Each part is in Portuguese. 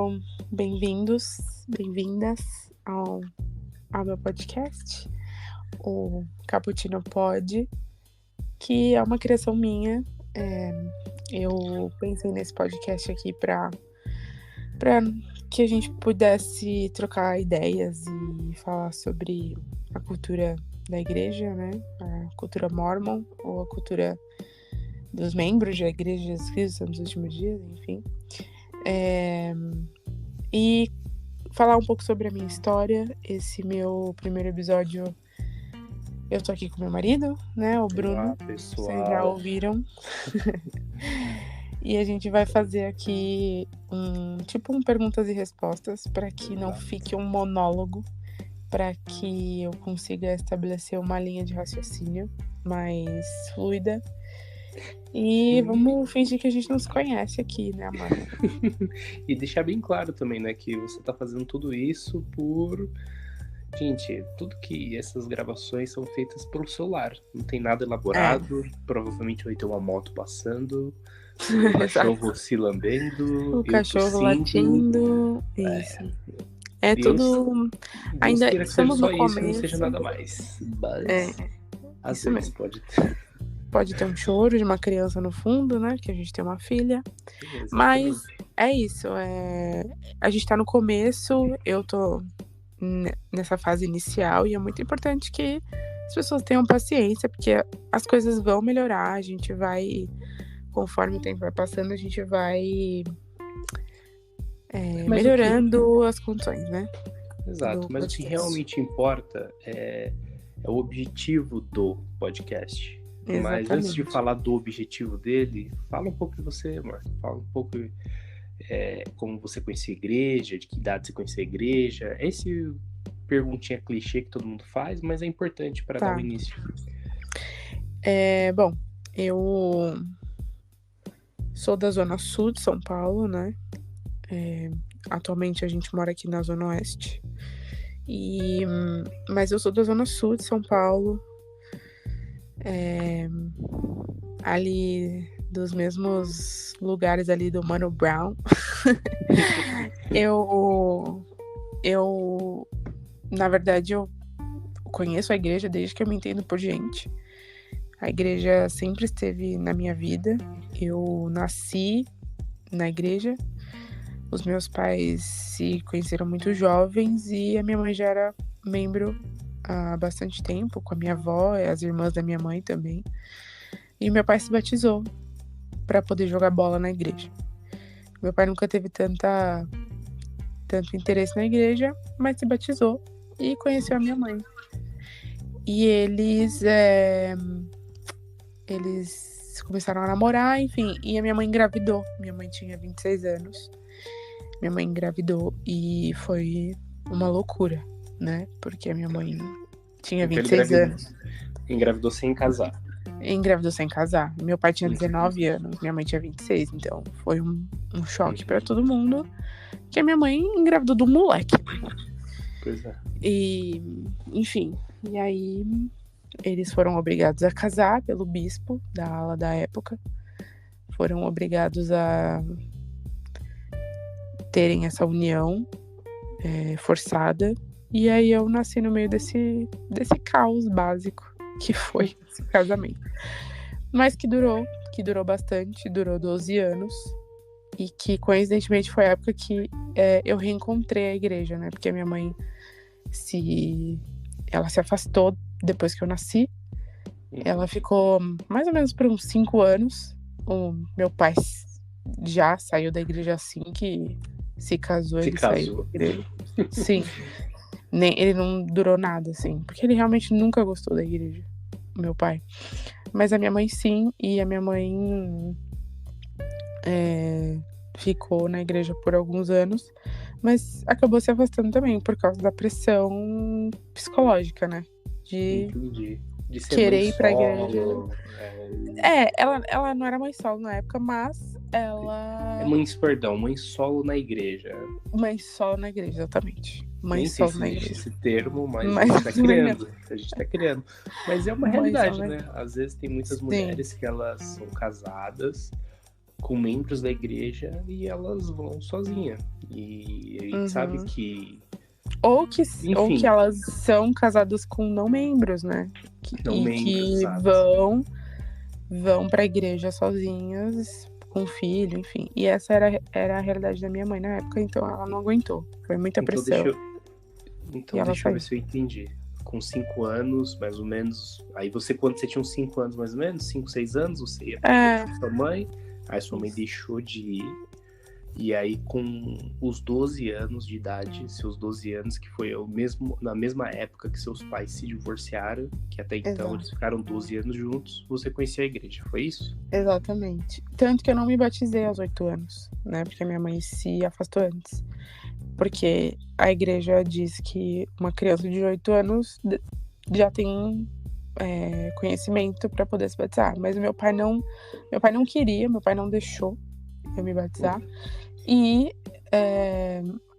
Bom, bem-vindos, bem-vindas ao meu podcast, o Cappuccino Pod, que é uma criação minha. Eu pensei nesse podcast aqui para que a gente pudesse trocar ideias e falar sobre a cultura da igreja, né? A cultura mormon, ou a cultura dos membros da Igreja de Jesus Cristo nos últimos dias, enfim. E falar um pouco sobre a minha história. Esse meu primeiro episódio, eu tô aqui com meu marido, né, o Bruno. Olá, pessoal. Vocês já ouviram. E a gente vai fazer aqui um perguntas e respostas, para que não fique um monólogo, para que eu consiga estabelecer uma linha de raciocínio mais fluida. E vamos fingir que a gente não se conhece aqui, né, amor? E deixar bem claro também, né, que você tá fazendo tudo isso por... Gente, tudo que essas gravações são feitas pelo celular. Não tem nada elaborado. Provavelmente vai ter uma moto passando, o cachorro se lambendo, o cachorro latindo. Isso. É tudo... Ainda estamos no começo. Não seja nada mais. Mas às vezes pode ter. Pode ter um choro de uma criança no fundo, né? Que a gente tem uma filha. Exatamente. Mas é isso. A gente tá no começo. Eu tô nessa fase inicial. E é muito importante que as pessoas tenham paciência. Porque as coisas vão melhorar. A gente vai... Conforme o tempo vai passando, a gente vai melhorando as condições, né? Exato. Mas o que realmente importa é o objetivo do podcast. Exatamente. Mas antes de falar do objetivo dele, fala um pouco de você, amor. Fala um pouco como você conheceu a igreja, de que idade você conheceu a igreja. Esse perguntinha clichê que todo mundo faz, mas é importante para dar o início. Bom, eu sou da Zona Sul de São Paulo, né? Atualmente a gente mora aqui na Zona Oeste. Mas eu sou da Zona Sul de São Paulo. Ali dos mesmos lugares ali do Mano Brown. eu na verdade eu conheço a igreja desde que eu me entendo por gente. A igreja sempre esteve na minha vida. Eu nasci na igreja. Os meus pais se conheceram muito jovens e a minha mãe já era membro há bastante tempo, com a minha avó e as irmãs da minha mãe também. E meu pai se batizou para poder jogar bola na igreja. Meu pai nunca teve tanto interesse na igreja, mas se batizou e conheceu a minha mãe. E eles começaram a namorar, enfim, e a minha mãe engravidou. Minha mãe tinha 26 anos. Minha mãe engravidou e foi uma loucura, né? Porque a minha mãe tinha 26 anos. Engravidou sem casar. Engravidou sem casar. Meu pai tinha 19 anos, minha mãe tinha 26. Então foi um choque pra todo mundo. Que a minha mãe engravidou do moleque. Pois é. E, enfim, e aí eles foram obrigados a casar pelo bispo da ala da época. Foram obrigados a terem essa união forçada. E aí eu nasci no meio desse caos básico que foi esse casamento. Mas que durou bastante, durou 12 anos. E que coincidentemente foi a época que eu reencontrei a igreja, né? Porque a minha mãe ela se afastou depois que eu nasci. Ela ficou mais ou menos por uns 5 anos. O meu pai já saiu da igreja assim que se casou. Saiu da igreja. Sim. Ele não durou nada, assim. Porque ele realmente nunca gostou da igreja, meu pai. Mas a minha mãe sim. E a minha mãe ficou na igreja por alguns anos. Mas acabou se afastando também por causa da pressão psicológica, né? De ser querer mãe ir pra solo, igreja. Ela não era mãe solo na época, mas ela... Mãe solo na igreja. Mãe solo na igreja, exatamente. Mãe Nem solo sei na se igreja. existe esse termo, mas a gente tá criando. Mas é uma realidade, né? Às vezes tem muitas mulheres que elas são casadas, com membros da igreja e elas vão sozinha. E a gente sabe que... Ou que elas são casadas com não membros, né? Que vão pra igreja sozinhas, com filho, enfim. E essa era a realidade da minha mãe na época, então ela não aguentou. Foi muita pressão. Então deixa eu ver se eu entendi. Com 5 anos, mais ou menos. Aí quando você tinha uns 5 anos, mais ou menos, 5, 6 anos, você ia pra igreja com sua mãe. Aí sua mãe deixou de ir. E aí, com os 12 anos de idade, seus 12 anos, que foi na mesma época que seus pais se divorciaram, que até então eles ficaram 12 anos juntos, você conheceu a igreja, foi isso? Exatamente. Tanto que eu não me batizei aos 8 anos, né? Porque minha mãe se afastou antes. Porque a igreja diz que uma criança de 8 anos já tem conhecimento para poder se batizar. Mas meu pai não queria, meu pai não deixou eu me batizar. E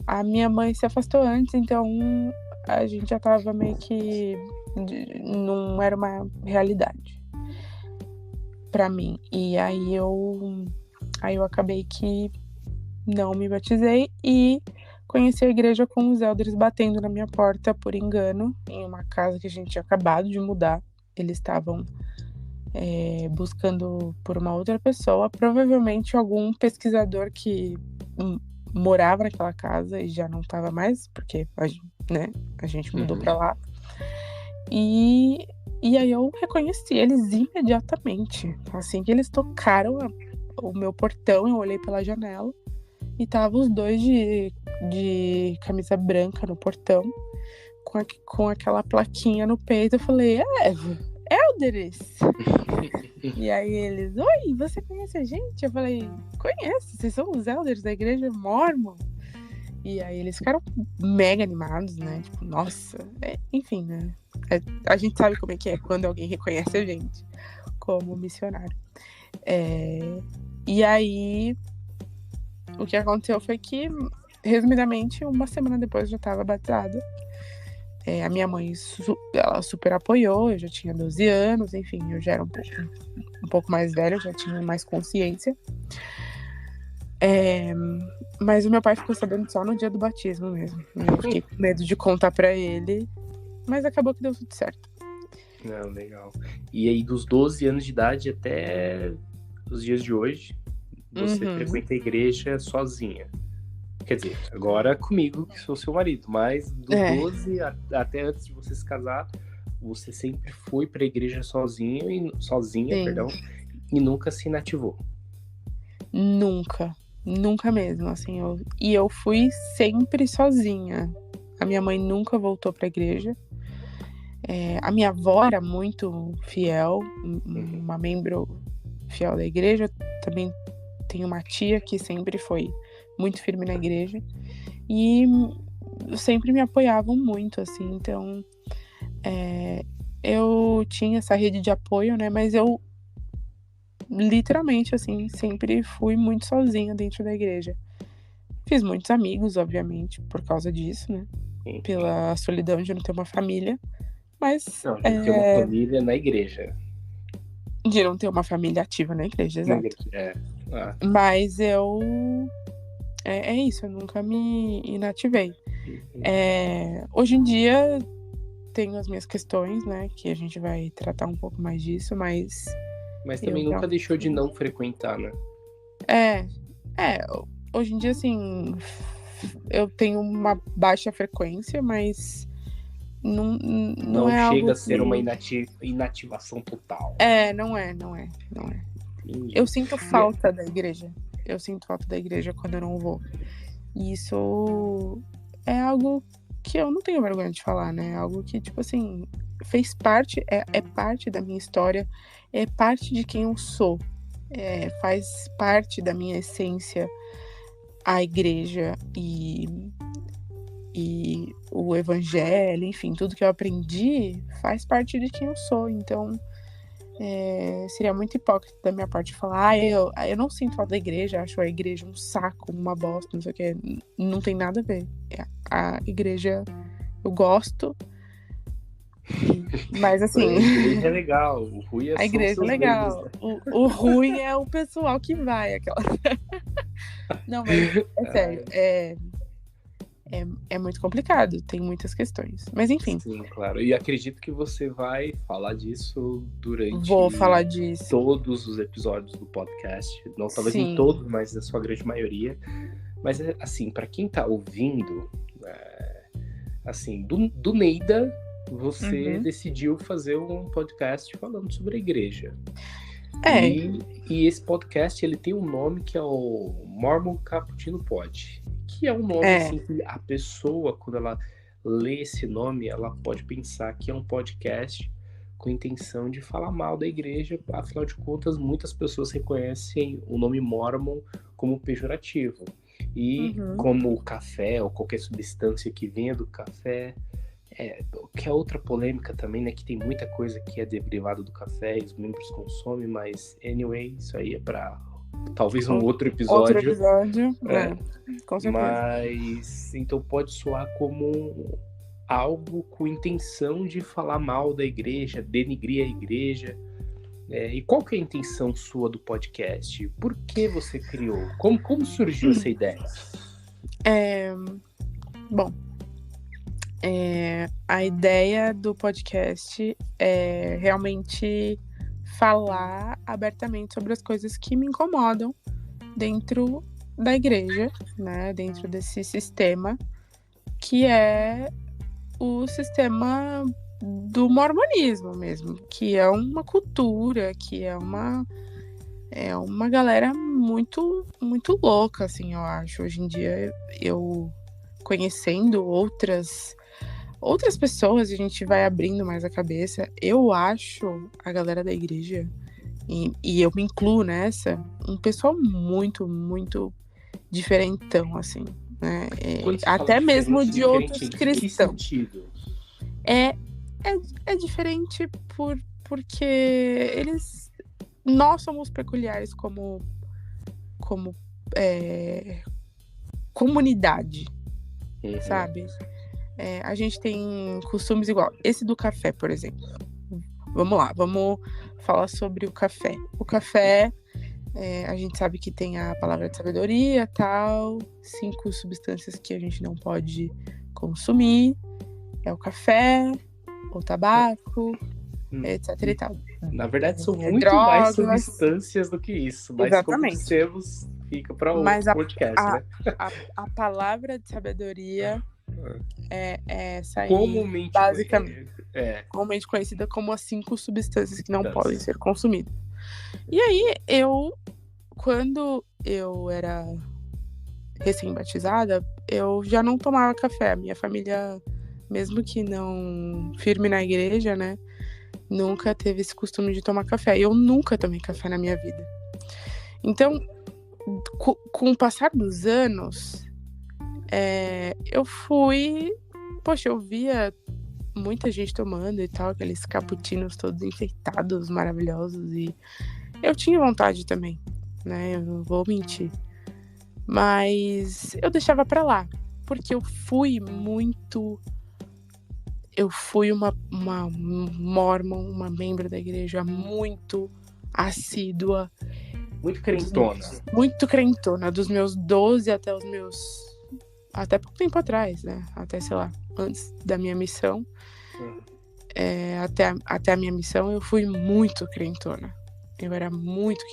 a minha mãe se afastou antes, então a gente já tava meio que... não era uma realidade pra mim. E aí eu acabei que não me batizei e conheci a igreja com os elders batendo na minha porta por engano, em uma casa que a gente tinha acabado de mudar. Eles estavam buscando por uma outra pessoa, provavelmente algum pesquisador que morava naquela casa e já não estava mais, porque a gente mudou pra lá. E aí eu reconheci eles imediatamente. Assim que eles tocaram o meu portão, eu olhei pela janela e estavam os dois de camisa branca no portão, com aquela plaquinha no peito. Eu falei, Elders! E aí eles, oi, você conhece a gente? Eu falei, conheço, vocês são os Elders da igreja Mormon. E aí eles ficaram mega animados, né? Tipo, nossa, enfim, né? A gente sabe como é que é quando alguém reconhece a gente como missionário. E aí, o que aconteceu foi que, resumidamente, uma semana depois eu já estava batizada. A minha mãe, ela super apoiou, eu já tinha 12 anos, enfim, eu já era um pouco mais velha, eu já tinha mais consciência. Mas o meu pai ficou sabendo só no dia do batismo mesmo. Eu fiquei com medo de contar pra ele, mas acabou que deu tudo certo. Não, legal. E aí, dos 12 anos de idade até os dias de hoje, você frequenta a igreja sozinha. Quer dizer, agora comigo, que sou seu marido, mas dos 12 até antes de você se casar, você sempre foi pra igreja sozinha, e nunca se inativou. Nunca mesmo, assim, eu fui sempre sozinha. A minha mãe nunca voltou pra igreja. A minha avó era muito fiel, uma membro fiel da igreja. Também tenho uma tia que sempre foi muito firme na igreja. E sempre me apoiavam muito, assim. Então, eu tinha essa rede de apoio, né? Mas eu, literalmente, assim, sempre fui muito sozinha dentro da igreja. Fiz muitos amigos, obviamente, por causa disso, né? Pela solidão de não ter uma família. Mas... Não, de ter uma família na igreja. De não ter uma família ativa na igreja, exato. Ah. Mas eu... É isso, eu nunca me inativei. Hoje em dia, tenho as minhas questões, né? Que a gente vai tratar um pouco mais disso, mas... Mas também nunca deixou de não frequentar, né? Hoje em dia, assim, eu tenho uma baixa frequência, mas não é chega algo a ser uma inativação total. Não é. Entendi. Eu sinto falta da igreja. Eu sinto falta da igreja quando eu não vou. E isso é algo que eu não tenho vergonha de falar, né? Algo que, tipo assim, fez parte, é parte da minha história, é parte de quem eu sou. Faz parte da minha essência a igreja e o evangelho, enfim, tudo que eu aprendi faz parte de quem eu sou. Então, seria muito hipócrita da minha parte falar, eu não sinto falta da igreja, acho a igreja um saco, uma bosta, não sei o que. Não tem nada a ver. A igreja eu gosto, Mas assim, A igreja é legal, o ruim a igreja é legal. O ruim é o pessoal que vai. Não, mas é sério. É muito complicado, tem muitas questões. Mas enfim. Sim, claro. E acredito que você vai falar disso durante Vou falar disso. todos os episódios do podcast. Não, talvez Sim. em todos, mas na sua grande maioria. Mas, assim, para quem tá ouvindo, assim, do Neida, você decidiu fazer um podcast falando sobre a igreja. E esse podcast, ele tem um nome que é o Mormon Cappuccino Pod. Que é um nome, assim, que a pessoa, quando ela lê esse nome, ela pode pensar que é um podcast com a intenção de falar mal da igreja. Afinal de contas, muitas pessoas reconhecem o nome Mormon como pejorativo. E como o café ou qualquer substância que venha do café, que é outra polêmica também, né? Que tem muita coisa que é derivada do café e os membros consomem, mas anyway, isso aí é para talvez um outro episódio. Com certeza. Mas então pode soar como algo com intenção de falar mal da igreja, denigrir a igreja. E qual que é a intenção sua do podcast? Por que você criou? Como surgiu essa ideia? Bom, a ideia do podcast é realmente falar abertamente sobre as coisas que me incomodam dentro da igreja, né? Dentro desse sistema que é o sistema do mormonismo mesmo, que é uma cultura, que é uma galera muito, muito louca, assim, eu acho. Hoje em dia, eu conhecendo outras pessoas, a gente vai abrindo mais a cabeça. Eu acho a galera da igreja, e eu me incluo nessa, um pessoal muito, muito diferentão, assim, né? Até mesmo de outros cristãos. Que sentido? É diferente porque nós somos peculiares como comunidade, sabe? A gente tem costumes igual. Esse do café, por exemplo. Vamos lá, vamos falar sobre o café. O café, a gente sabe que tem a palavra de sabedoria, tal, 5 substâncias que a gente não pode consumir. É o café, o tabaco, etc e tal. Na verdade, são muito mais substâncias do que isso. Mas exatamente. Como dissemos, fica para outro podcast, né? A palavra de sabedoria é essa aí, comumente conhecida como as 5 substâncias que não podem ser consumidas. E aí, quando eu era recém-batizada, eu já não tomava café. A minha família, mesmo que não firme na igreja, né, nunca teve esse costume de tomar café. Eu nunca tomei café na minha vida. Então, com o passar dos anos, eu via muita gente tomando e tal, aqueles cappuccinos todos enfeitados, maravilhosos, e eu tinha vontade também, né, eu não vou mentir, mas eu deixava pra lá, porque eu fui uma mormon, uma membro da igreja muito assídua, muito crentona, dos meus 12 até pouco tempo atrás, né? Até, sei lá, antes da minha missão. Até a minha missão, eu fui muito crentona. Eu era muito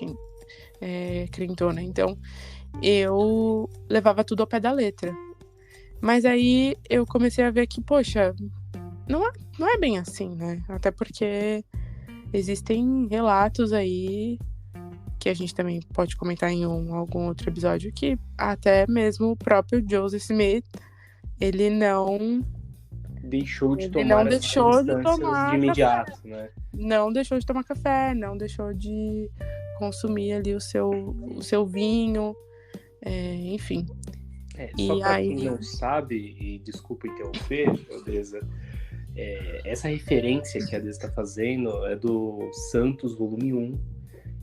crentona. Então, eu levava tudo ao pé da letra. Mas aí, eu comecei a ver que, poxa, não é bem assim, né? Até porque existem relatos aí que a gente também pode comentar em algum outro episódio, que até mesmo o próprio Joseph Smith, ele não deixou de tomar de imediato, café, né? Não deixou de tomar café, não deixou de consumir ali o seu vinho, enfim. Só pra quem não sabe, e desculpa interromper, Adesa, essa referência que a Adesa está fazendo é do Santos, volume 1,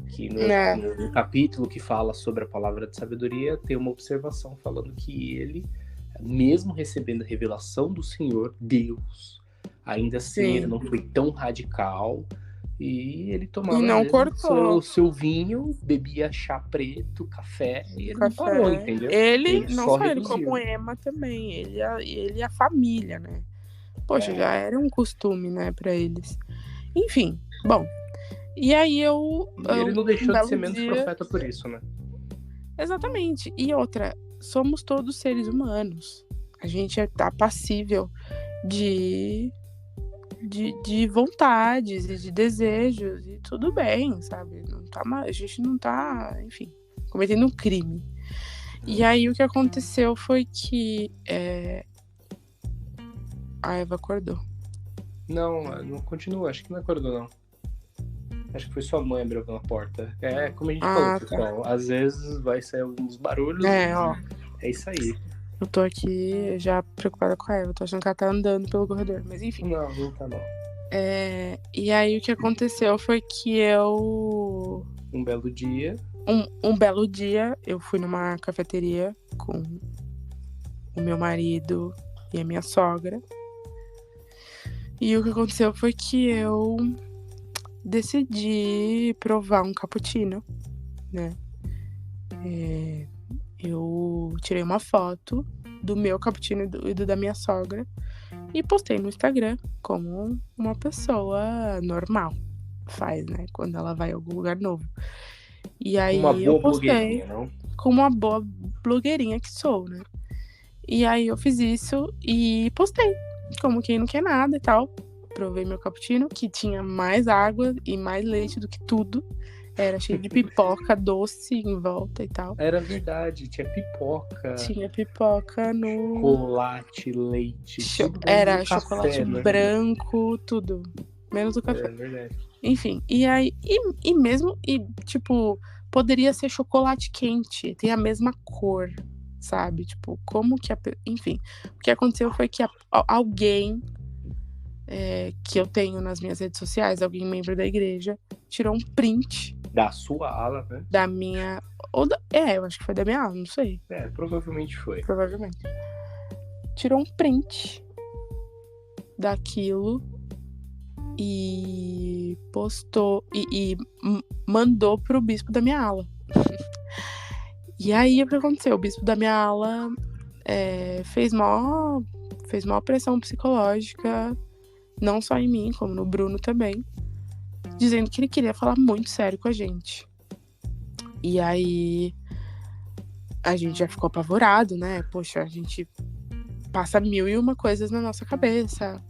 que no capítulo que fala sobre a palavra de sabedoria, tem uma observação falando que ele, mesmo recebendo a revelação do Senhor, Deus, Ainda assim, ele Sim. não foi tão radical. E ele E tomava, às não vezes, cortou seu vinho, bebia chá preto, café, e ele não parou, café. entendeu? Ele, Ele não só só ele, como reduziu. Emma também. Ele e a família, né? Poxa, já É, era um costume, né, pra eles. Enfim, bom. E aí e ele não um deixou de ser belo menos dia. profeta por isso, né? Exatamente. E outra, somos todos seres humanos. A gente tá passível de, de vontades e de desejos. E tudo bem, sabe? Não tá, a gente não tá, enfim, cometendo um crime. E aí o que aconteceu foi que a Eva acordou. Não continua, acho que não acordou, não. Acho que foi sua mãe abrindo a porta. É, como a gente falou, Ah, tá. pessoal, às vezes vai sair alguns barulhos Ó. é isso aí. Eu tô aqui já preocupada com a Eva. Eu tô achando que ela tá andando pelo corredor. Mas enfim. Não tá não. E aí o que aconteceu foi que eu... Um belo dia. Um belo dia, eu fui numa cafeteria com o meu marido e a minha sogra. E o que aconteceu foi que eu decidi provar um cappuccino, né? Eu tirei uma foto do meu cappuccino e do da minha sogra e postei no Instagram como uma pessoa normal faz, né? Quando ela vai a algum lugar novo. E aí Uma boa eu postei blogueirinha, não? como uma boa blogueirinha que sou, né? E aí eu fiz isso e postei, como quem não quer nada e tal. Provei meu cappuccino, que tinha mais água e mais leite do que tudo. Era cheio de pipoca doce em volta e tal. Era verdade, tinha pipoca. Tinha pipoca no... Chocolate, leite, tudo Era no chocolate café, né? branco, tudo. Menos o café. É verdade. Enfim, e aí... E mesmo... E, tipo, poderia ser chocolate quente. Tem a mesma cor, sabe? Tipo, como que... Enfim, o que aconteceu foi que alguém... que eu tenho nas minhas redes sociais, alguém membro da igreja, tirou um print Da sua ala, né? da minha... eu acho que foi da minha ala, não sei. Provavelmente foi. Provavelmente. Tirou um print daquilo e postou e mandou pro bispo da minha ala. E aí o que aconteceu? O bispo da minha ala fez maior pressão psicológica, não só em mim, como no Bruno também, dizendo que ele queria falar muito sério com a gente. E aí a gente já ficou apavorado, né? Poxa, a gente passa 1001 coisas na nossa cabeça.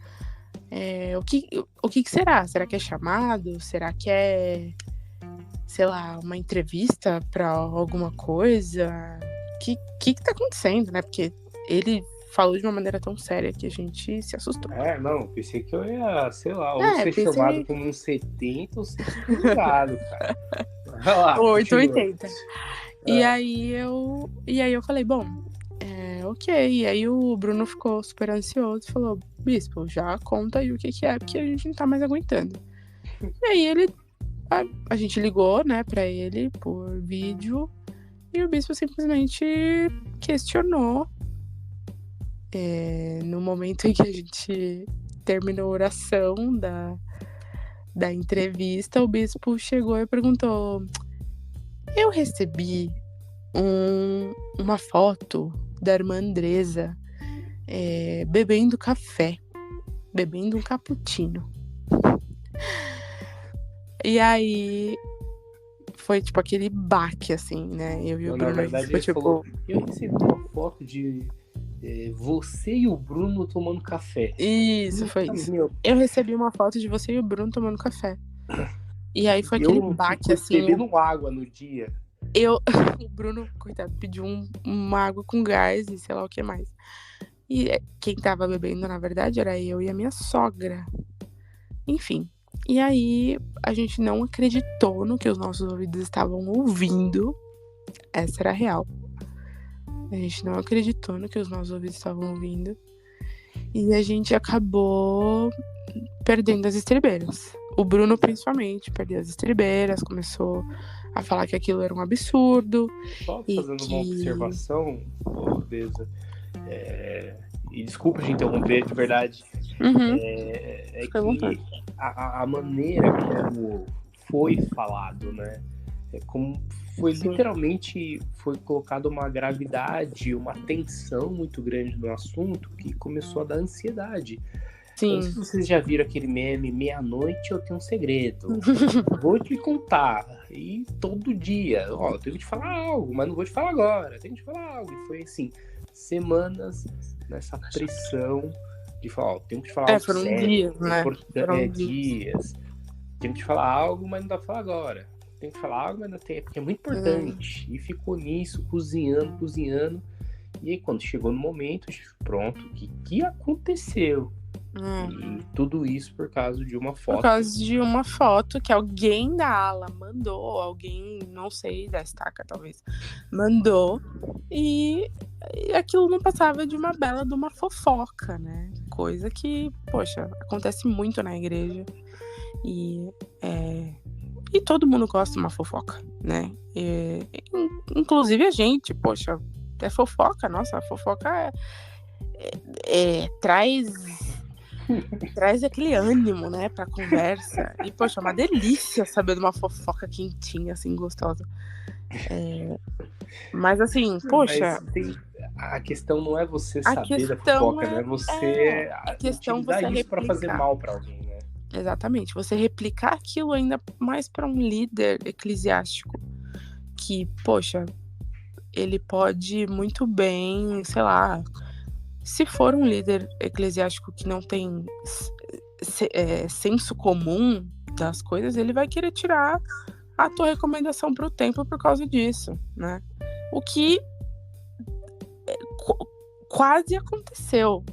O que será? Será que é chamado? Será que é, sei lá, uma entrevista pra alguma coisa? O que tá acontecendo, né? Porque ele falou de uma maneira tão séria que a gente se assustou. Não, pensei que eu ia, sei lá, ou ser chamado como um 70 ou ser expurgado, cara. Vai lá, 880. E aí eu falei, bom, ok. E aí o Bruno ficou super ansioso e falou, bispo, já conta aí o que é, porque a gente não tá mais aguentando. E aí a gente ligou, né, pra ele por vídeo e o bispo simplesmente questionou. No momento em que a gente terminou a oração da entrevista, o bispo chegou e perguntou: eu recebi uma foto da irmã Andresa bebendo café, bebendo um cappuccino. E aí foi tipo aquele baque, assim, né? Eu e o Bruno, na verdade, ficou, ele falou, eu recebi uma foto de você e o Bruno tomando café. Isso, foi isso. Eu recebi uma foto de você e o Bruno tomando café. E aí foi aquele baque, assim... bebendo água no dia. O Bruno, coitado, pediu uma água com gás e sei lá o que mais. E quem tava bebendo, na verdade, era eu e a minha sogra. Enfim. E aí, a gente não acreditou no que os nossos ouvidos estavam ouvindo. Essa era a real. A gente não acreditou no que os nossos ouvidos estavam ouvindo. E a gente acabou perdendo as estribeiras. O Bruno, principalmente, perdeu as estribeiras, começou a falar que aquilo era um absurdo. Só fazendo uma observação, Beza, e desculpa te interromper, de verdade, Uhum. É Fica à vontade. que a maneira como foi falado, né? É como foi Sim. literalmente foi colocada uma gravidade, uma tensão muito grande no assunto que começou a dar ansiedade. Eu não sei Sim. se vocês já viram aquele meme, meia-noite eu tenho um segredo. Vou te contar. E todo dia, ó, eu tenho que te falar algo, mas não vou te falar agora. Tenho que te falar algo. E foi assim, semanas nessa pressão de falar, ó, tenho que te falar algo Foram sério, dias, né? Foram dias. Tenho que te falar algo, mas não dá pra falar agora. Tenho que falar algo, mas não tem, porque é muito importante. E ficou nisso, cozinhando. E aí, quando chegou no momento, pronto, o que aconteceu? E tudo isso por causa de uma foto. Por causa de uma foto que alguém da ala mandou, alguém, não sei, da estaca talvez, mandou, e aquilo não passava de uma bela de uma fofoca, né? Coisa que, poxa, acontece muito na igreja. E todo mundo gosta de uma fofoca, né? Inclusive a gente, poxa, é fofoca, nossa, a fofoca traz aquele ânimo, né, pra conversa. E, poxa, é uma delícia saber de uma fofoca quentinha, assim, gostosa. Mas, assim, poxa... Mas a questão não é você A saber da questão fofoca, né? a questão utilizar você isso para fazer replicar. mal para alguém, né? Exatamente. Você replicar aquilo ainda mais para um líder eclesiástico que, poxa, ele pode muito bem, sei lá, se for um líder eclesiástico que não tem senso comum das coisas, ele vai querer tirar a tua recomendação para o templo por causa disso, né? O que quase aconteceu.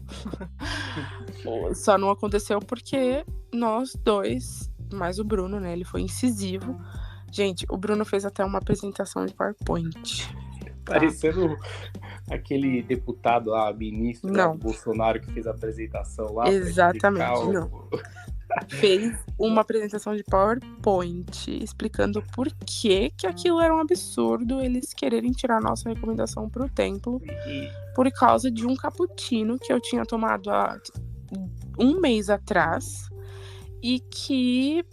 Só não aconteceu porque nós dois, mais o Bruno, né? Ele foi incisivo. Gente, o Bruno fez até uma apresentação de PowerPoint. Parecendo aquele deputado lá, ministro lá do Bolsonaro que fez a apresentação lá. Exatamente, não. Fez uma apresentação de PowerPoint explicando por que aquilo era um absurdo eles quererem tirar a nossa recomendação para o templo por causa de um cappuccino que eu tinha tomado há um mês atrás e que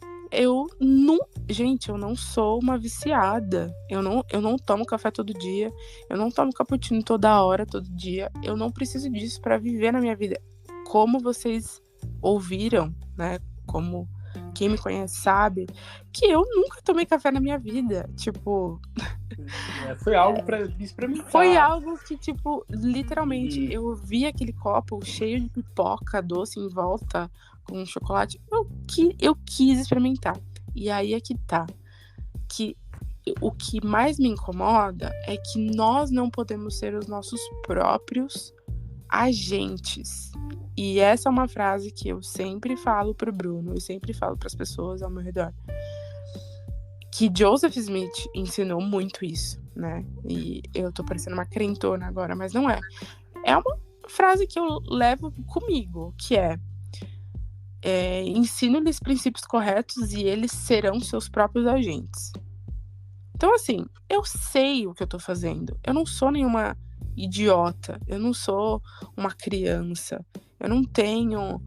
gente, eu não sou uma viciada. Eu não tomo café todo dia. Eu não tomo cappuccino toda hora, todo dia. Eu não preciso disso para viver na minha vida. Como vocês ouviram, né? Como quem me conhece sabe, que eu nunca tomei café na minha vida. Tipo... Foi algo para experimentar. Foi algo que, tipo, literalmente, eu vi aquele copo cheio de pipoca doce em volta, com chocolate. Eu quis experimentar. E aí é que tá. Que o que mais me incomoda é que nós não podemos ser os nossos próprios agentes. E essa é uma frase que eu sempre falo pro Bruno, eu sempre falo pras pessoas ao meu redor. Que Joseph Smith ensinou muito isso, né? E eu tô parecendo uma crentona agora, mas não é. É uma frase que eu levo comigo, que ensino-lhes princípios corretos e eles serão seus próprios agentes. Então, assim, eu sei o que eu tô fazendo. Eu não sou nenhuma idiota. Eu não sou uma criança. Eu não tenho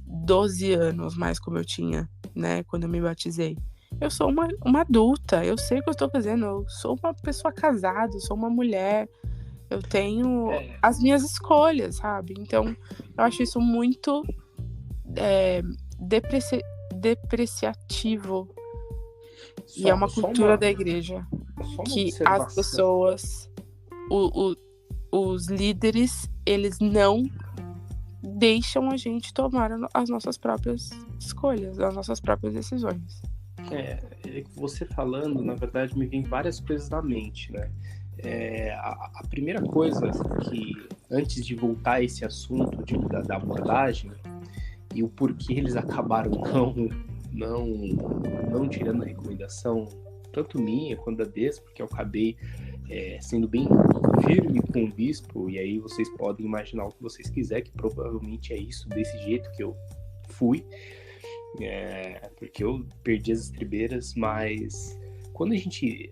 12 anos mais como eu tinha, né, quando eu me batizei. Eu sou uma adulta. Eu sei o que eu estou fazendo. Eu sou uma pessoa casada. Eu sou uma mulher. Eu tenho as minhas escolhas, sabe? Então, eu acho isso muito depreciativo. E é uma cultura da igreja que as pessoas, os líderes, eles não deixam a gente tomar as nossas próprias escolhas, as nossas próprias decisões. Você falando, na verdade, me vem várias coisas na mente, né? A primeira coisa que, antes de voltar a esse assunto da abordagem e o porquê eles acabaram não tirando a recomendação, tanto minha quanto da Des, porque eu acabei sendo bem firme com o bispo, e aí vocês podem imaginar o que vocês quiserem, que provavelmente é isso, desse jeito que eu fui, porque eu perdi as estribeiras, mas quando a gente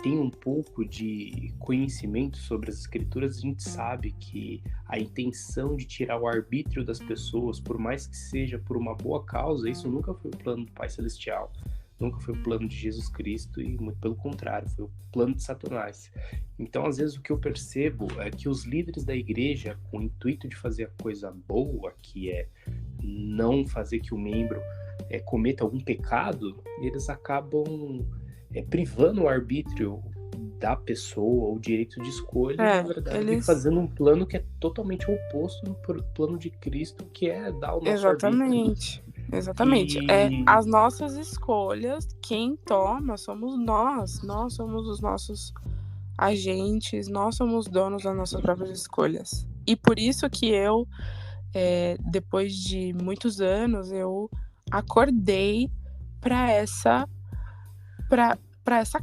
tem um pouco de conhecimento sobre as escrituras, a gente sabe que a intenção de tirar o arbítrio das pessoas, por mais que seja por uma boa causa, isso nunca foi o plano do Pai Celestial, nunca foi o plano de Jesus Cristo, e muito pelo contrário, foi o plano de Satanás. Então, às vezes, o que eu percebo é que os líderes da igreja, com o intuito de fazer a coisa boa, que é não fazer que o membro cometa algum pecado, eles acabam privando o arbítrio da pessoa, o direito de escolha, na verdade, e fazendo um plano que é totalmente oposto do plano de Cristo, que é dar o nosso arbítrio. Exatamente. As nossas escolhas, quem toma somos nós. Nós somos os nossos agentes, nós somos donos das nossas próprias escolhas. E por isso que eu, depois de muitos anos, eu acordei para essa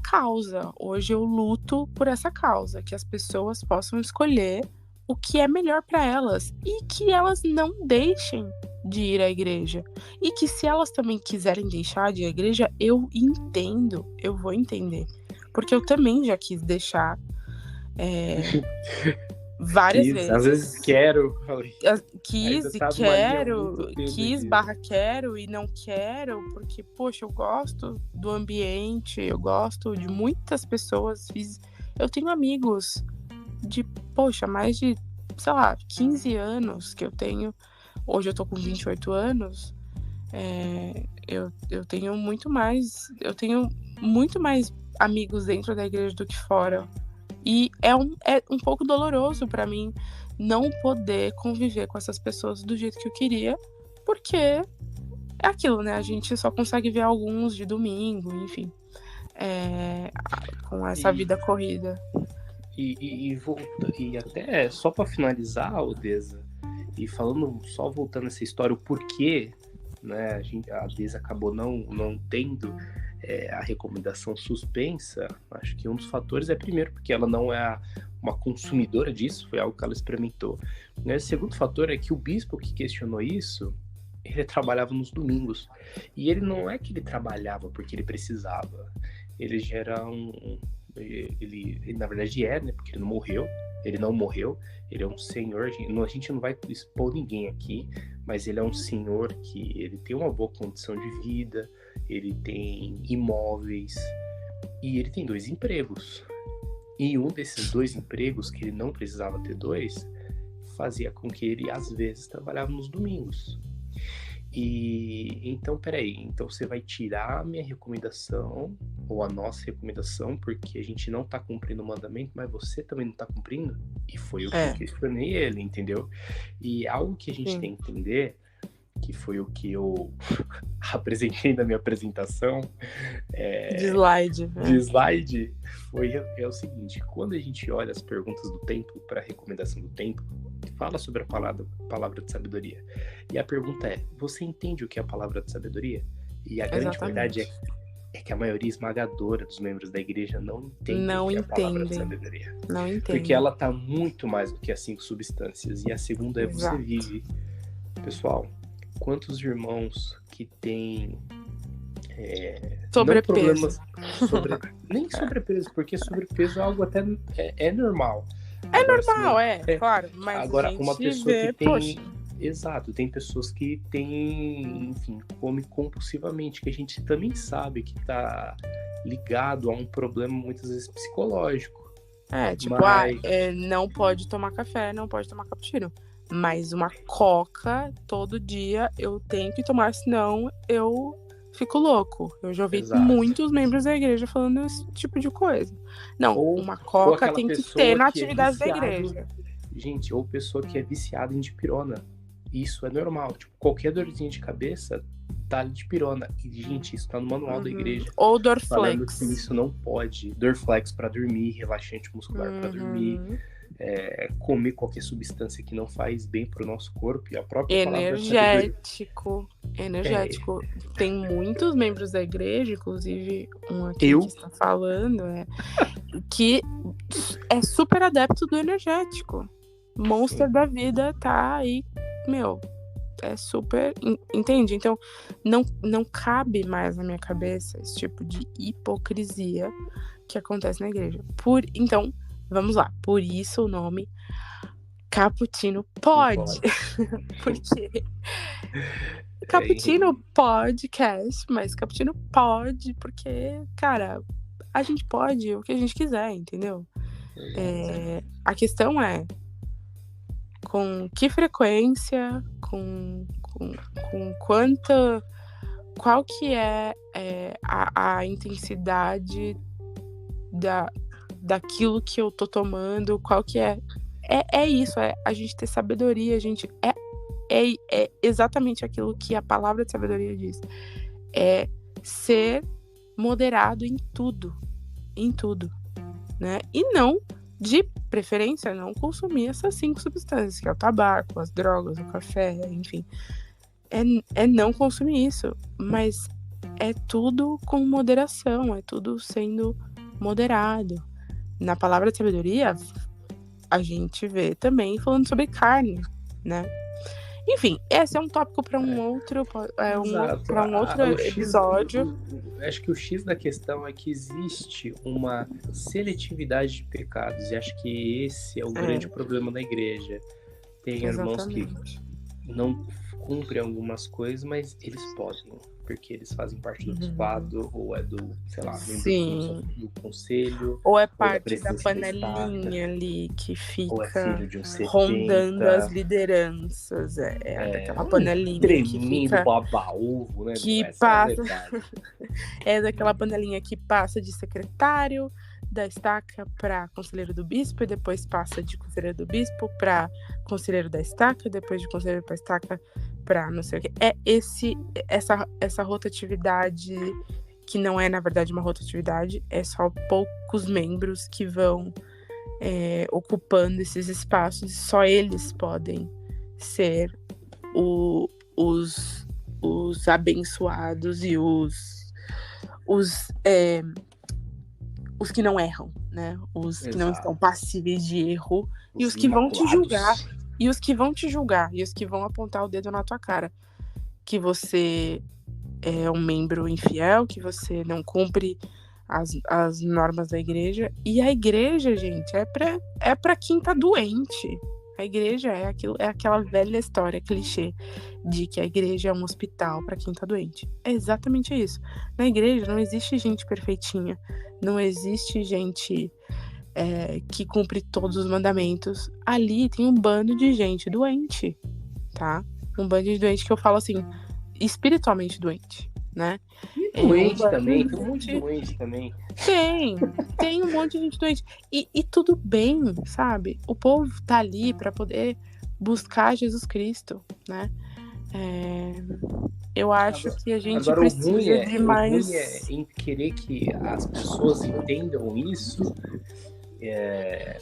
causa. Hoje eu luto por essa causa, que as pessoas possam escolher o que é melhor para elas e que elas não deixem de ir à igreja. E que se elas também quiserem deixar de ir à igreja, eu entendo, eu vou entender. Porque eu também já quis deixar várias vezes. Às vezes quero. Quis e quero, quero e não quero, porque, poxa, eu gosto do ambiente, eu gosto de muitas pessoas. Eu tenho amigos de, poxa, mais de, sei lá, 15 anos que eu tenho. Hoje eu tô com 28 anos. Eu tenho muito mais amigos dentro da igreja do que fora. E é um pouco doloroso pra mim não poder conviver com essas pessoas do jeito que eu queria, porque é aquilo, né? A gente só consegue ver alguns de domingo, enfim, com essa vida corrida. E até só pra finalizar, Odessa, e voltando essa história, o porquê, né, a Deza acabou não tendo a recomendação suspensa. Acho que um dos fatores é, primeiro, porque ela não é uma consumidora disso, foi algo que ela experimentou. O segundo fator é que o bispo que questionou isso, ele trabalhava nos domingos. E ele não é que ele trabalhava porque ele precisava. Ele já era ele na verdade né? Porque ele não morreu. Ele é um senhor, a gente não vai expor ninguém aqui, mas ele é um senhor que ele tem uma boa condição de vida, ele tem imóveis e ele tem 2 empregos. E um desses 2 empregos, que ele não precisava ter 2, fazia com que ele, às vezes, trabalhava nos domingos. E então, então você vai tirar a minha recomendação, ou a nossa recomendação, porque a gente não tá cumprindo o mandamento, mas você também não tá cumprindo? E foi o que eu questionei ele, entendeu? E algo que a gente tem que entender, que foi o que eu apresentei na minha apresentação, de slide, é o seguinte: quando a gente olha as perguntas do templo para a recomendação do templo, fala sobre a palavra de sabedoria. E a pergunta é: você entende o que é a palavra de sabedoria? E a grande verdade é que a maioria esmagadora dos membros da igreja não entende o que é a palavra de sabedoria. Não entende. Porque ela tá muito mais do que as 5 substâncias. E a segunda é você vive. Pessoal, quantos irmãos que têm sobrepeso? Nem sobrepeso, porque sobrepeso é algo até normal. Normal, claro. Mas agora, uma pessoa que tem... Poxa. Exato, tem pessoas que têm, enfim, come compulsivamente, que a gente também sabe que tá ligado a um problema muitas vezes psicológico. Não pode tomar café, não pode tomar cappuccino. Mas uma coca todo dia eu tenho que tomar, senão eu fico louco. Eu já ouvi muitos membros da igreja falando esse tipo de coisa. Não, uma coca tem que ter na atividade da igreja. Gente, ou pessoa que é viciada em dipirona. Isso é normal. Tipo, qualquer dorzinha de cabeça tá de dipirona. E, gente, isso tá no manual da igreja. Ou Dorflex. Falando que isso não pode. Dorflex pra dormir, relaxante muscular pra dormir. Comer qualquer substância que não faz bem pro nosso corpo. E a própria energético. Tem muitos membros da igreja, inclusive um aqui que está falando, que é super adepto do energético. Monster da vida tá aí, super... Entende? Então, não cabe mais na minha cabeça esse tipo de hipocrisia que acontece na igreja. Então, vamos lá. Por isso o nome Cappuccino Pod. Porque Cappuccino Podcast, mas Cappuccino Pod, porque, cara, a gente pode o que a gente quiser, entendeu? A questão é com que frequência, com quanta... Qual que é a intensidade daquilo que eu tô tomando, qual que é isso, a gente ter sabedoria, a gente é exatamente aquilo que a palavra de sabedoria diz, é ser moderado em tudo, né, e não, de preferência, não consumir essas 5 substâncias, que é o tabaco, as drogas, o café, enfim, é não consumir isso, mas é tudo com moderação, é tudo sendo moderado. Na palavra de sabedoria, a gente vê também falando sobre carne, né? Enfim, esse é um tópico para um outro episódio. Acho que o X da questão é que existe uma seletividade de pecados, e acho que esse é o grande problema da igreja. Tem irmãos que não cumprem algumas coisas, mas eles podem, porque eles fazem parte do bispado, ou é do, sei lá, membro do conselho, ou é parte da panelinha ali que fica rondando as lideranças, daquela panelinha que fica baba-ovo, né? Que passa daquela panelinha que passa de secretário da estaca para conselheiro do bispo, e depois passa de conselheiro do bispo para conselheiro da estaca, depois de conselheiro para estaca para não sei o que. Essa rotatividade, que não é, na verdade, uma rotatividade, é só poucos membros que vão ocupando esses espaços, e só eles podem ser os abençoados e os que não erram, né? Os que não estão passíveis de erro, e os que vão te julgar, e os que vão apontar o dedo na tua cara, que você é um membro infiel, que você não cumpre as normas da igreja. E a igreja, gente, é pra quem tá doente. A igreja é aquela velha história, clichê, de que a igreja é um hospital para quem tá doente. É exatamente isso. Na igreja não existe gente perfeitinha, não existe gente que cumpre todos os mandamentos. Ali tem um bando de gente doente, tá? Um bando de doente que eu falo assim, espiritualmente doente, né? Doente também, tem um monte de doente também. Tem um monte de gente doente. E tudo bem, sabe? O povo tá ali para poder buscar Jesus Cristo, né? Eu acho que a gente precisa de mais... O ruim é em querer que as pessoas entendam isso.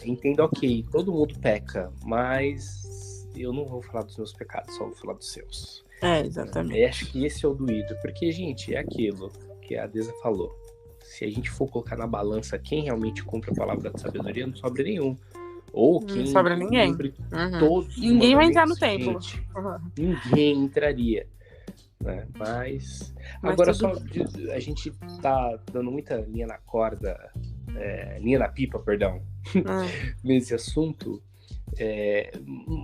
Entenda, ok, todo mundo peca, mas eu não vou falar dos meus pecados, só vou falar dos seus. Exatamente. Acho que esse é o doído, porque, gente, é aquilo que a Deza falou. Se a gente for colocar na balança quem realmente cumpre a palavra de sabedoria, não sobra nenhum. Ou quem não sobra ninguém. Todos ninguém vai entrar no templo. Ninguém entraria. Né? Mas agora a gente tá dando muita linha na corda, linha na pipa, perdão, nesse assunto.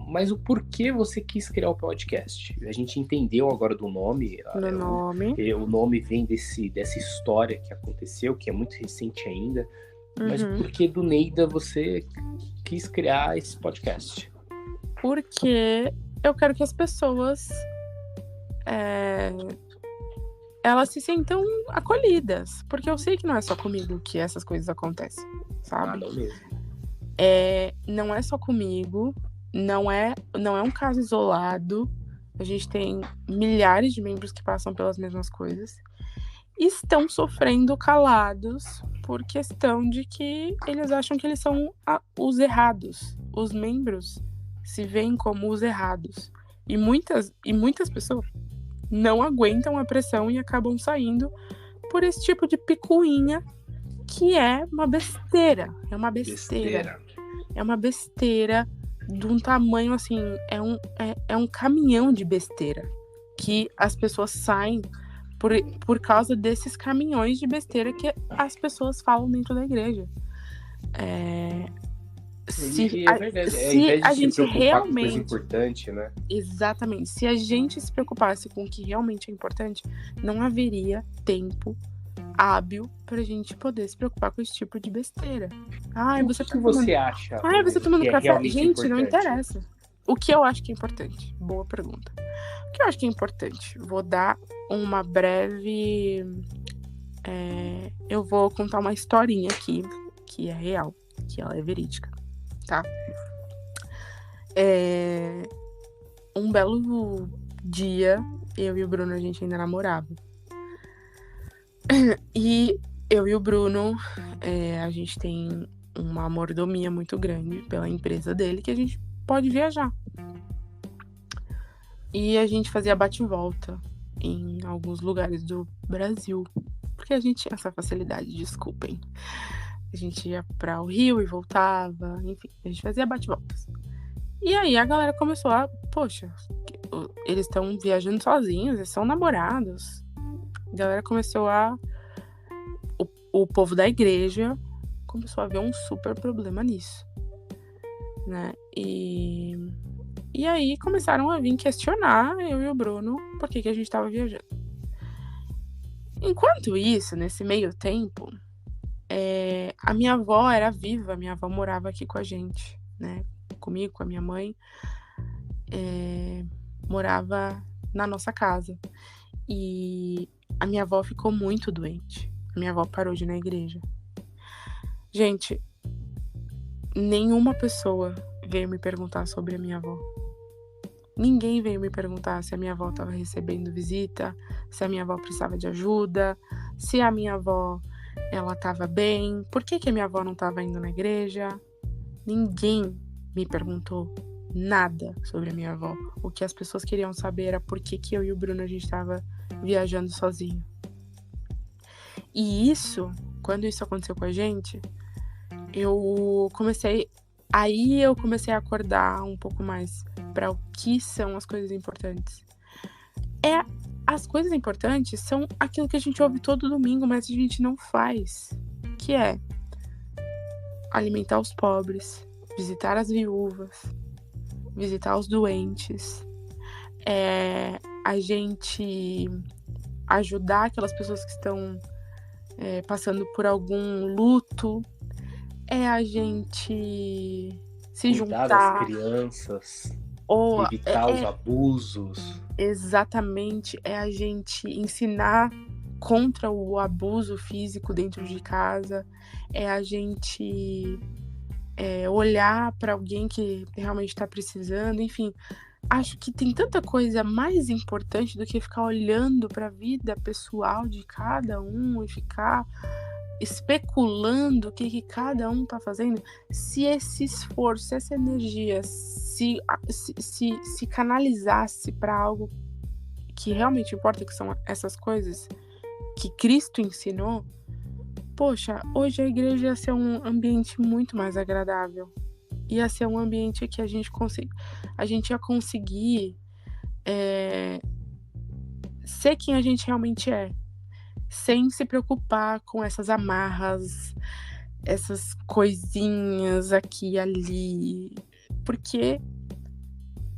Mas o porquê você quis criar o podcast? A gente entendeu agora do nome. O nome vem dessa história que aconteceu, que é muito recente ainda. Mas o porquê do Neida você quis criar esse podcast? Porque eu quero que as pessoas elas se sintam acolhidas. Porque eu sei que não é só comigo que essas coisas acontecem, sabe? Não mesmo. Não é só comigo, não é um caso isolado. A gente tem milhares de membros que passam pelas mesmas coisas e estão sofrendo calados por questão de que eles acham que eles são os errados. Os membros se veem como os errados. E muitas pessoas não aguentam a pressão e acabam saindo por esse tipo de picuinha, que é uma besteira. É uma besteira de um tamanho assim, é um caminhão de besteira que as pessoas saem por causa desses caminhões de besteira que as pessoas falam dentro da igreja. E é verdade, ao invés de se preocupar com coisa importante, né? Exatamente. Se a gente se preocupasse com o que realmente é importante, não haveria tempo hábil pra gente poder se preocupar com esse tipo de besteira. Ai, o que você acha? Ai, você tomando café? Gente, importante? Não interessa. O que eu acho que é importante? Boa pergunta. O que eu acho que é importante? Vou dar uma breve... eu vou contar uma historinha aqui, que é real, que ela é verídica, tá? Um belo dia, eu e o Bruno, a gente ainda namorava. E eu e o Bruno, a gente tem uma mordomia muito grande pela empresa dele, que a gente pode viajar. E a gente fazia bate-volta em alguns lugares do Brasil, porque a gente tinha essa facilidade, desculpem. A gente ia para o Rio e voltava, enfim, a gente fazia bate-voltas. E aí a galera começou a, poxa, eles estão viajando sozinhos, eles são namorados. A galera começou a... O povo da igreja começou a ver um super problema nisso, né? E aí começaram a vir questionar eu e o Bruno por que a gente estava viajando. Enquanto isso, nesse meio tempo, a minha avó era viva, a minha avó morava aqui com a gente, né? Comigo, com a minha mãe, morava na nossa casa. E a minha avó ficou muito doente. A minha avó parou de ir na igreja. Gente, nenhuma pessoa veio me perguntar sobre a minha avó. Ninguém veio me perguntar se a minha avó estava recebendo visita, se a minha avó precisava de ajuda, se a minha avó, ela estava bem, por que a minha avó não estava indo na igreja. Ninguém me perguntou nada sobre a minha avó. O que as pessoas queriam saber era por que eu e o Bruno, a gente estava viajando sozinho. E isso, quando isso aconteceu com a gente, eu comecei a acordar um pouco mais para o que são as coisas importantes. As coisas importantes são aquilo que a gente ouve todo domingo, mas a gente não faz, que é alimentar os pobres, visitar as viúvas, visitar os doentes, a gente ajudar aquelas pessoas que estão passando por algum luto, a gente se cuidar juntar das crianças, evitar os abusos. Exatamente, a gente ensinar contra o abuso físico dentro de casa, a gente olhar para alguém que realmente está precisando, enfim. Acho que tem tanta coisa mais importante do que ficar olhando para a vida pessoal de cada um e ficar especulando o que cada um tá fazendo. Se esse esforço, se essa energia se canalizasse para algo que realmente importa, que são essas coisas que Cristo ensinou, poxa, hoje a igreja ia ser um ambiente muito mais agradável. Ia ser um ambiente que a gente ia conseguir ser quem a gente realmente é, sem se preocupar com essas amarras, essas coisinhas aqui e ali, porque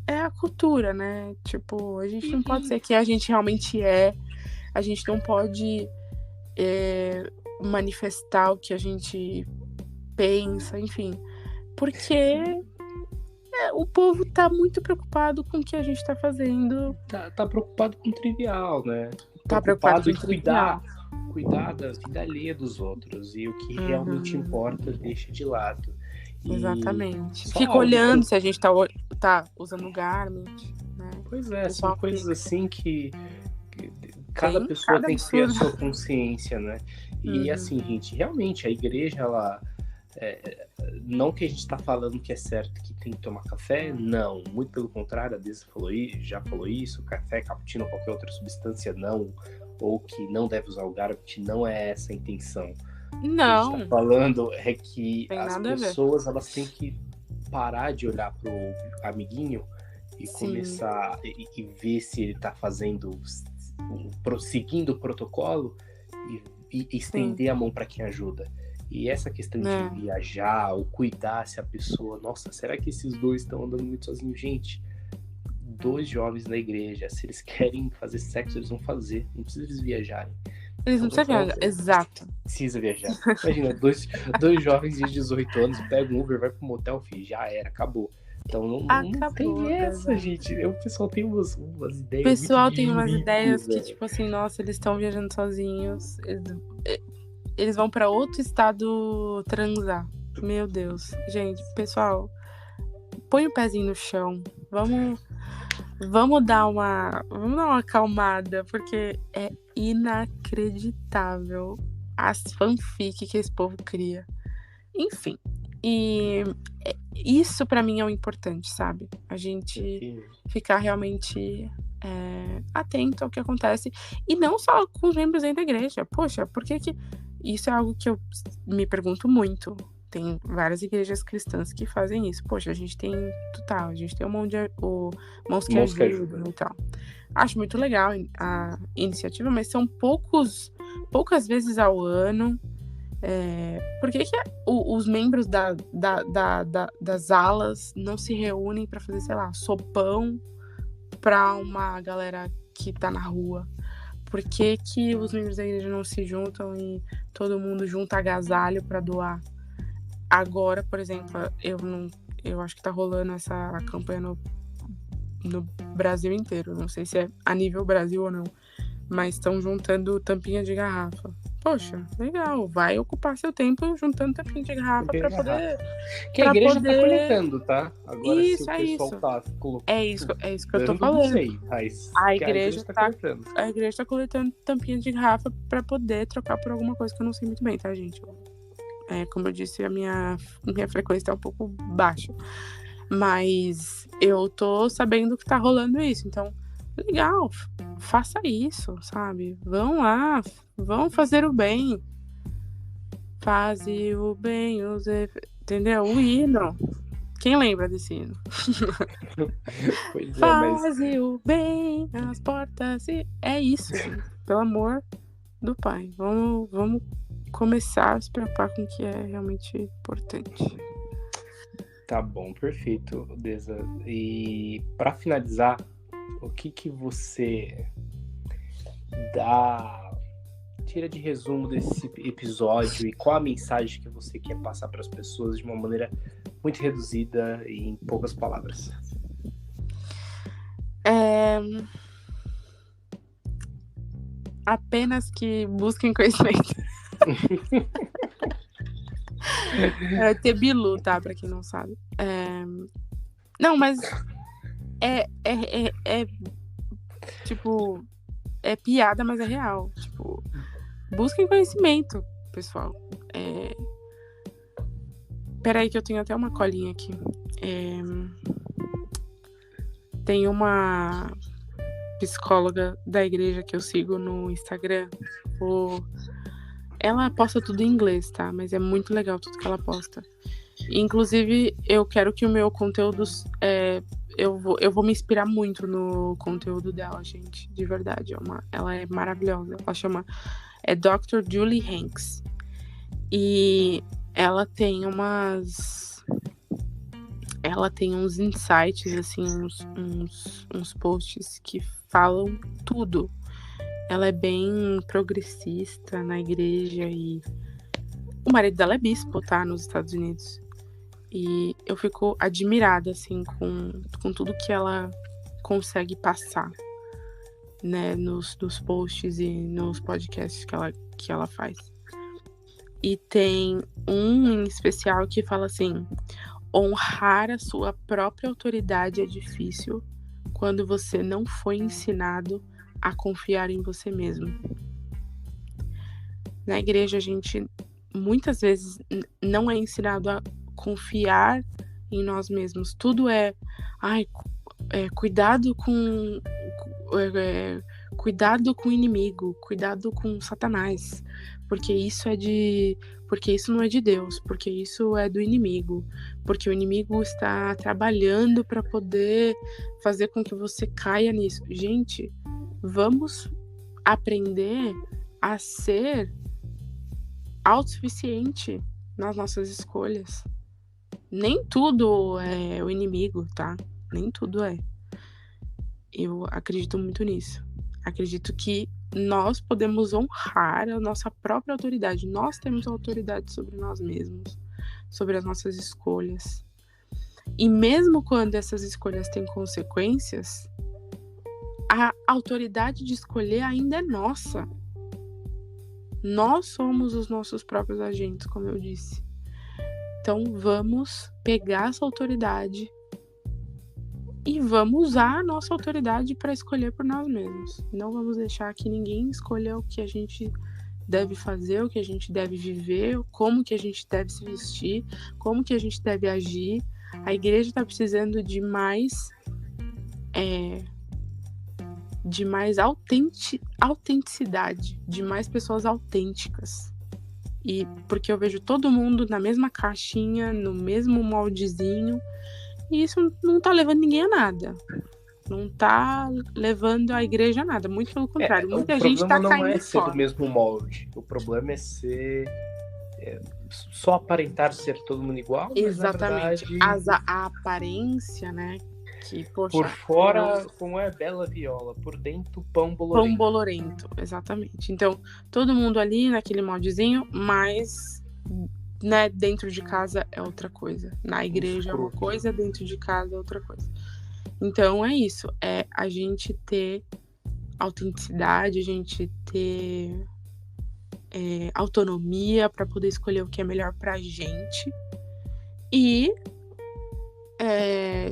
é a cultura, né? Tipo, a gente não pode ser quem a gente realmente é, a gente não pode manifestar o que a gente pensa, enfim, porque o povo tá muito preocupado com o que a gente tá fazendo. Tá preocupado com o trivial, né? Tá preocupado em cuidar da vida alheia dos outros, e o que realmente importa deixa de lado. Exatamente. Fica olhando se a gente tá usando Garmin, né? Pois é, são coisas assim que cada pessoa tem que ter a sua consciência, né? E assim, gente, realmente a igreja, ela não que a gente tá falando que é certo que tem que tomar café, não, muito pelo contrário, a Deza já falou isso, café, cappuccino, qualquer outra substância não, ou que não deve usar o Garbage, não é essa a intenção. Não. O que a gente tá falando é que as pessoas, elas têm que parar de olhar pro amiguinho e Sim. começar e ver se ele tá seguindo o protocolo e estender a mão para quem ajuda. E essa questão de viajar ou cuidar se a pessoa... Nossa, será que esses dois estão andando muito sozinhos? Gente, 2 jovens na igreja, se eles querem fazer sexo, eles vão fazer. Não precisa eles viajarem. Eles não precisam viajar, exato. Precisa viajar. Imagina, dois jovens de 18 anos pegam um Uber, vai pro motel, filho, já era, acabou. Então não tem essa, gente. O pessoal tem umas ideias. O pessoal tem umas ridículas, ideias que, velho. tipo assim, nossa, eles estão viajando sozinhos. Eles vão pra outro estado transar. Meu Deus. Gente, pessoal, põe o pezinho no chão. Vamos dar uma acalmada, porque é inacreditável as fanfic que esse povo cria. Enfim. E isso pra mim é o importante, sabe? A gente ficar realmente atento ao que acontece. E não só com os membros dentro da igreja. Poxa, por que isso é algo que eu me pergunto muito. Tem várias igrejas cristãs que fazem isso. Poxa, a gente tem o Mãos que Ajudam e tal. Acho muito legal a iniciativa, mas são poucas vezes ao ano. Por que os membros das alas não se reúnem para fazer, sei lá, sopão para uma galera que tá na rua? Por que os membros da igreja não se juntam e todo mundo junta agasalho para doar? Agora, por exemplo, eu acho que tá rolando essa campanha no Brasil inteiro. Não sei se é a nível Brasil ou não. Mas estão juntando tampinha de garrafa. Poxa, legal. Vai ocupar seu tempo juntando tampinha de garrafa para poder... Que a igreja tá coletando, tá? Agora, isso, se o pessoal tá colocando... É isso que eu tô falando. Não sei, mas a igreja tá coletando. A igreja tá coletando tampinha de garrafa para poder trocar por alguma coisa que eu não sei muito bem, tá, gente? Como eu disse, a minha frequência tá um pouco baixa. Mas eu tô sabendo que tá rolando isso. Então, legal, faça isso, sabe? Vão lá, vão fazer o bem. Faze o bem, entendeu? O hino. Quem lembra desse hino? Pois Faze o bem, as portas... É isso, gente. Pelo amor do Pai. Vamos começar a se preocupar com o que é realmente importante. Tá bom, perfeito, Deza. E para finalizar, o que você tira de resumo desse episódio e qual a mensagem que você quer passar para as pessoas de uma maneira muito reduzida e em poucas palavras? Apenas que busquem conhecimento. Ter bilu, tá? Pra quem não sabe. Não, mas tipo, é piada, mas é real. Tipo, busquem conhecimento, pessoal. Peraí que eu tenho até uma colinha aqui. Tem uma psicóloga da igreja que eu sigo no Instagram. Ela posta tudo em inglês, tá? Mas é muito legal tudo que ela posta. Inclusive, eu quero que o meu conteúdo... eu vou me inspirar muito no conteúdo dela, gente. De verdade. Ela é maravilhosa. Ela chama... Dr. Julie Hanks. E ela tem uns insights, assim, uns posts que falam tudo. Ela é bem progressista na igreja e o marido dela é bispo, tá? Nos Estados Unidos. E eu fico admirada, assim, com tudo que ela consegue passar, né? Nos posts e nos podcasts que ela faz. E tem um em especial que fala assim: honrar a sua própria autoridade é difícil quando você não foi ensinado a confiar em você mesmo. Na igreja, a gente muitas vezes não é ensinado a confiar em nós mesmos. Tudo cuidado com Cuidado com o inimigo, cuidado com Satanás, porque isso não é de Deus, porque isso é do inimigo, porque o inimigo está trabalhando para poder fazer com que você caia nisso. Gente, vamos aprender a ser autossuficiente nas nossas escolhas. Nem tudo é o inimigo, tá? Nem tudo é. Eu acredito muito nisso. Acredito que nós podemos honrar a nossa própria autoridade. Nós temos autoridade sobre nós mesmos, sobre as nossas escolhas. E mesmo quando essas escolhas têm consequências, a autoridade de escolher ainda é nossa. Nós somos os nossos próprios agentes, como eu disse. Então vamos pegar essa autoridade e vamos usar a nossa autoridade para escolher por nós mesmos. Não vamos deixar que ninguém escolha o que a gente deve fazer, o que a gente deve viver, como que a gente deve se vestir, como que a gente deve agir. A igreja está precisando de mais autenticidade, de mais pessoas autênticas. E porque eu vejo todo mundo na mesma caixinha, no mesmo moldezinho, e isso não tá levando ninguém a nada. Não tá levando a igreja a nada. Muito pelo contrário. Muita gente tá caindo fora. O problema não é ser do mesmo molde. O problema é ser... só aparentar ser todo mundo igual. Exatamente. Mas, na verdade, a aparência, né? Que, poxa, por fora, como é bela viola. Por dentro, pão bolorento. Pão bolorento, exatamente. Então, todo mundo ali naquele moldezinho, mas... né, dentro de casa é outra coisa. Na igreja é uma coisa, dentro de casa é outra coisa. Então é isso, é a gente ter autenticidade, a gente ter autonomia para poder escolher o que é melhor pra gente e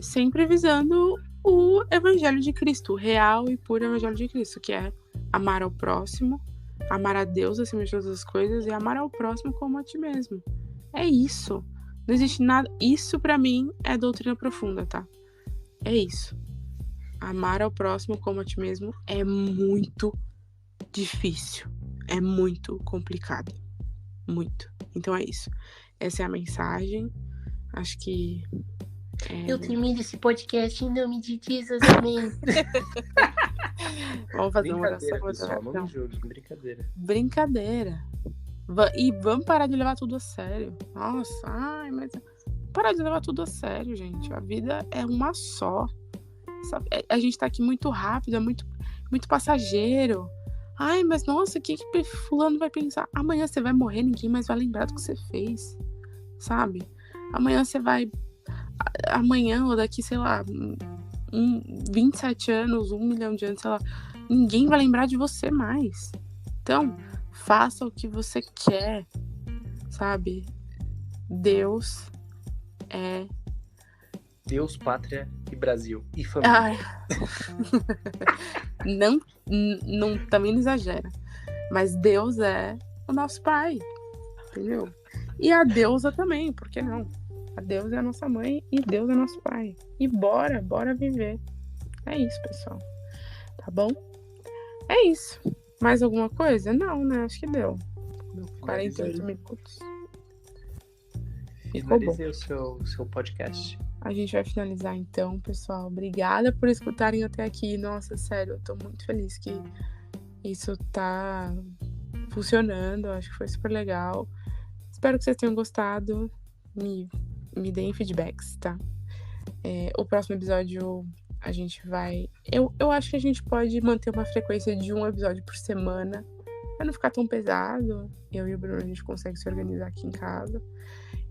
sempre visando o evangelho de Cristo, o real e puro evangelho de Cristo, que é amar ao próximo, amar a Deus acima de todas as coisas e amar ao próximo como a ti mesmo. É isso. Não existe nada. Isso pra mim é doutrina profunda, tá? É isso. Amar ao próximo como a ti mesmo é muito difícil. É muito complicado. Muito. Então é isso. Essa é a mensagem. Acho que... Eu termino esse podcast em nome de Jesus, amém. Vamos fazer uma oração. Pessoal, não me julgue, Brincadeira. E vamos parar de levar tudo a sério. Nossa, mas... parar de levar tudo a sério, gente. A vida é uma só. Sabe? A gente tá aqui muito rápido, é muito, muito passageiro. Mas nossa, o que fulano vai pensar? Amanhã você vai morrer, ninguém mais vai lembrar do que você fez. Sabe? Amanhã você vai... Amanhã ou daqui, sei lá, 27 anos, 1 milhão de anos, sei lá, ninguém vai lembrar de você mais. Então, faça o que você quer, sabe? Deus é... Deus, pátria e Brasil. E família. Não, também não exagera. Mas Deus é o nosso pai. Entendeu? E a deusa também, por que não? A deusa é a nossa mãe e Deus é nosso pai. E bora viver. É isso, pessoal. Tá bom? É isso. Mais alguma coisa? Não, né? Acho que deu. 48 minutos. Finalizei o seu podcast. A gente vai finalizar então, pessoal. Obrigada por escutarem até aqui. Nossa, sério, eu tô muito feliz que isso tá funcionando. Acho que foi super legal. Espero que vocês tenham gostado. Me deem feedbacks, tá? O próximo episódio a gente vai... Eu acho que a gente pode manter uma frequência de um episódio por semana. Pra não ficar tão pesado. Eu e o Bruno, a gente consegue se organizar aqui em casa.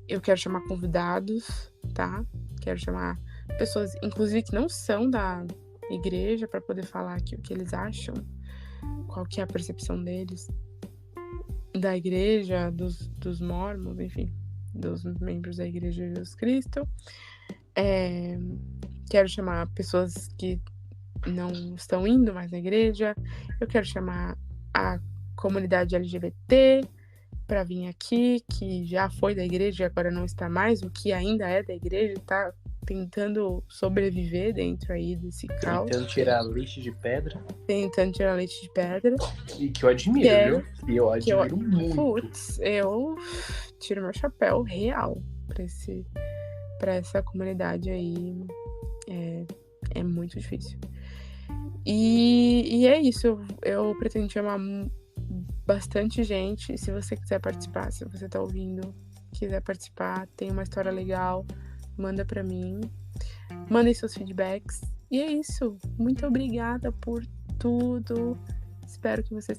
Eu quero chamar convidados, tá? Quero chamar pessoas, inclusive, que não são da igreja, para poder falar aqui o que eles acham, qual que é a percepção deles da igreja, dos mormons, enfim, dos membros da Igreja de Jesus Cristo. Quero chamar pessoas que não estão indo mais na igreja. Eu quero chamar a comunidade LGBT para vir aqui, que já foi da igreja e agora não está mais, o que ainda é da igreja, tá tentando sobreviver dentro aí desse caos. Tentando tirar leite de pedra. Tentando tirar leite de pedra. E que eu admiro, viu? E eu admiro muito. Putz, eu tiro meu chapéu real pra essa comunidade aí. É muito difícil. E é isso. Eu pretendo chamar bastante gente. Se você quiser participar, se você tá ouvindo, quiser participar, tem uma história legal, manda pra mim. Mandem seus feedbacks. E é isso. Muito obrigada por tudo. Espero que você